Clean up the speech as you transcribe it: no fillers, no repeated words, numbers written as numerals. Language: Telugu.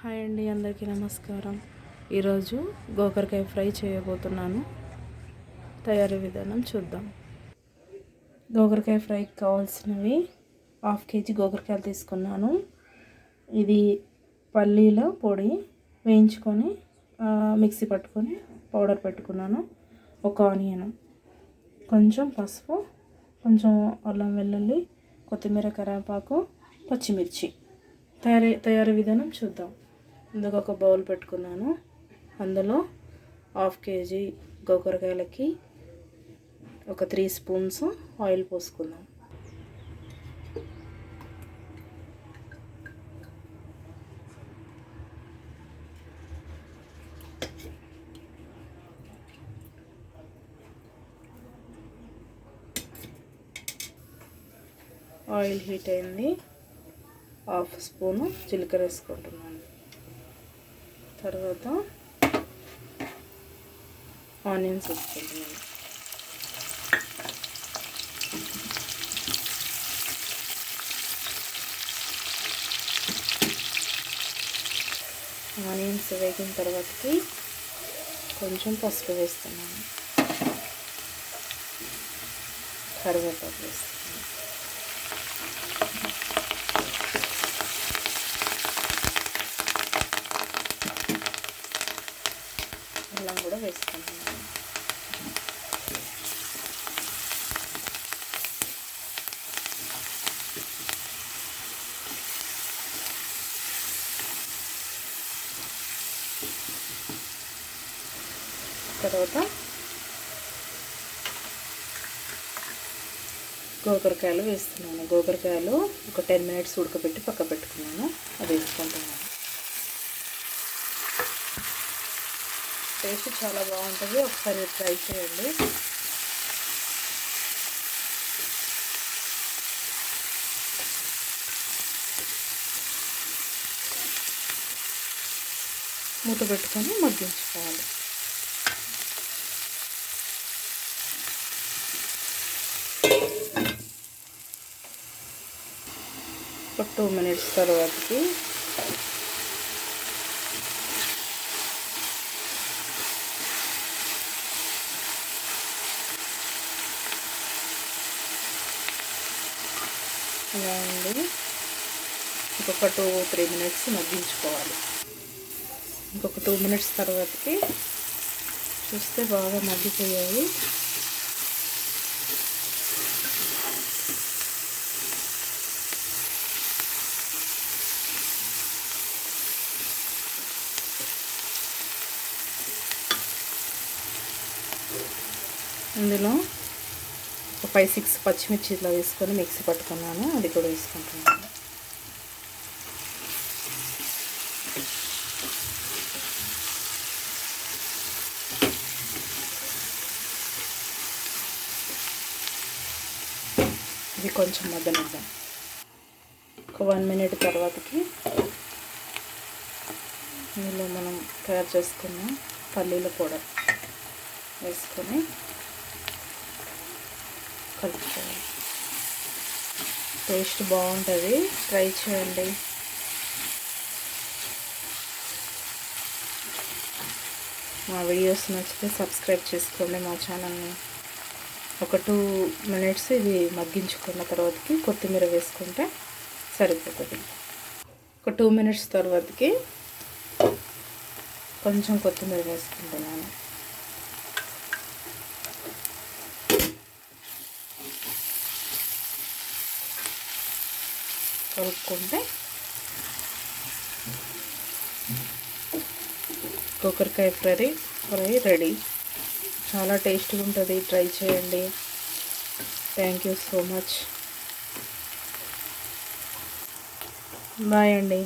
హాయ్ అండి, అందరికీ నమస్కారం. ఈరోజు గోకరకాయ ఫ్రై చేయబోతున్నాను. తయారీ విధానం చూద్దాం. గోకరకాయ ఫ్రైకి కావాల్సినవి 1/2 kg గోకరకాయలు తీసుకున్నాను. ఇది పల్లీల పొడి వేయించుకొని మిక్సీ పట్టుకొని పౌడర్ పెట్టుకున్నాను. ఒక ఆనియన్, కొంచెం పసుపు, కొంచెం అల్లం వెల్లుల్లి, కొత్తిమీర, కరివేపాకు, పచ్చిమిర్చి. తయారీ విధానం చూద్దాం. ఇందుకు ఒక బౌల్ పెట్టుకున్నాను. అందులో 1/2 kg గోకరకాయలకి ఒక 3 స్పూన్స్ ఆయిల్ పోసుకుందాం. ఆయిల్ హీట్ అయింది. 1/2 స్పూను జీలకర్ర వేసుకుంటున్నాను. తర్వాత ఆనియన్స్ వేసుకుంటున్నాను. ఆనియన్స్ వేగిన తర్వాతకి కొంచెం పసుపు వేస్తున్నాను. కరివేపాకు వేస్తున్నాను. అల్లం కూడా వేసుకుంటున్నాను. తర్వాత గోకరకాయలు వేస్తున్నాను. గోకరకాయలు ఒక 10 minutes ఉడకబెట్టి పక్క పెట్టుకున్నాను. అది వేసుకుంటున్నాను. టేస్ట్ చాలా బాగుంటుంది. ఒకసారి ట్రై చేయండి. మూత పెట్టుకొని మగ్గించుకోవాలి. ఒక 2 minutes తర్వాతకి ఇలా ఉంది. ఇంకొక 2-3 minutes మగ్గించుకోవాలి. ఇంకొక 2 minutes తర్వాతకి చూస్తే బాగా మగ్గిపోయాయి. ఇందులో ఒక 5-6 పచ్చిమిర్చి ఇట్లా వేసుకొని మిక్సీ పట్టుకున్నాను. అది కూడా వేసుకుంటున్నాను. ఇది కొంచెం మగ్గనిద్దాం. ఒక 1 minute తర్వాతకి ఇందులో మనం తయారు చేసుకున్న పల్లీల పౌడర్ వేసుకొని కలుపుకోవాలి. టేస్ట్ బాగుంటుంది. ట్రై చేయండి. మా వీడియోస్ నచ్చితే సబ్స్క్రైబ్ చేసుకోండి మా ఛానల్ని. ఒక 2 minutes ఇది మగ్గించుకున్న తర్వాతకి కొత్తిమీర వేసుకుంటే సరిపోతుంది. ఒక 2 minutes తర్వాతకి కొంచెం కొత్తిమీర వేసుకుంటున్నాను. కలుపుకుంటే గోకరకాయ ఫ్రై రెడీ. చాలా టేస్ట్గా ఉంటుంది. ట్రై చేయండి. Thank you so much. Bye అండి.